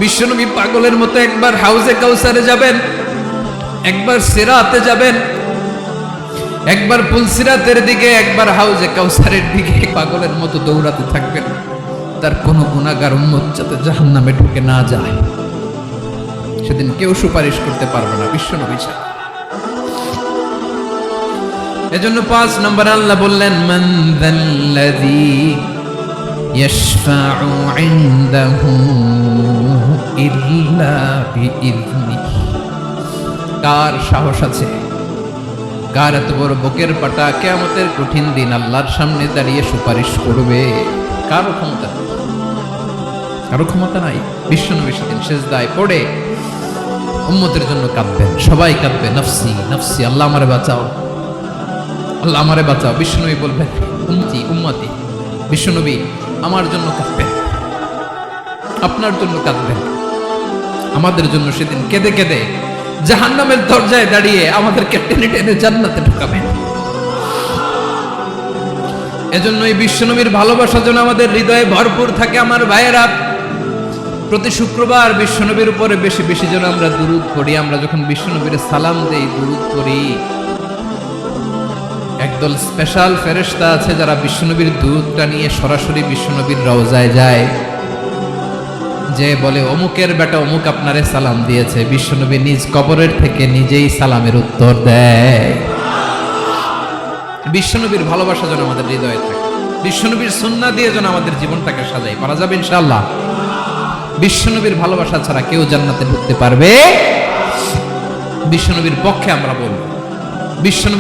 বিশ্বনবী পাগলের মতো একবার হাউজে কাউসারে যাবেন, একবার সিরাতে যাবেন, একবার পুলসিরাতের দিকে, একবার হাউজে কাউসারের দিকে পাগলের মতো দৌড়াতে থাকবেন। তার কোনো গুনাহগার উম্মত যাতে জাহান্নামে ঢুকে না যায়, সেদিন কেউ সুপারিশ করতে পারবে না বিশ্বনবী ছাড়া। এজন্য 5 নম্বর আল্লাহ বললেন, মান যাল্লাযী ইয়াশফাউ ইনদাহু ইল্লা বিইযনিহি। কার সাহস আছে, কার এত বড় বুকের পাটা কিয়ামতের কঠিন দিন আল্লাহর সামনে দাঁড়িয়ে সুপারিশ করবে? কারো ক্ষমতা নেই, কারো ক্ষমতা নাই। বিশ্বনবী সেদিন সিজদায় পড়ে উম্মতের জন্য কাঁদবেন, সবাই কাঁদবে, নফসি নফসি, আল্লাহ আমারে বাঁচাও, আল্লাহ আমারে বাঁচাও। বিশ্বনবী বলবেন, উম্মতি উম্মতি। বিশ্বনবী আমার জন্য কাঁদবেন, আপনার জন্য কাঁদবেন, আমাদের জন্য সেদিন কেঁদে কেঁদে জাহান্নামের দরজায় দাঁড়িয়ে আমাদেরকে টেনে টেনে জান্নাতে ঢুকাবেন। এজন্য এই বিশ্বনবীর ভালোবাসা যেন আমাদের হৃদয়ে ভরপুর থাকে। আমার ভাইয়েরা, প্রতি শুক্রবার বিশ্বনবীর উপরে বেশি বেশি যেন আমরা দুরূদ পড়ি। আমরা যখন বিশ্বনবীর সালাম দেই, দুরূদ পড়ি, একদল স্পেশাল ফেরেশতা আছে যারা বিশ্বনবীর দুরূদটা নিয়ে সরাসরি বিশ্বনবীর রওজায় যায়, যে বলে অমুকের বেটা অমুক আপনারে সালাম দিয়েছে। বিশ্বনবী নিজ কবরের থেকে নিজেই সালামের উত্তর দেয়। বিশ্বনবীর ভালোবাসা যেন আমাদের হৃদয়ে থাকে, বিশ্বনবীর সুন্নাহ দিয়ে যেন আমাদের জীবনটাকে সাজাই। পারা যাবে ইনশাআল্লাহ। বিশ্বনবীর ভালোবাসা ছাড়া কেউ জান্নাতে ঢুকতে পারবে? বিশ্বনবীর পক্ষে আমরা বলবো। বিশ্বনবী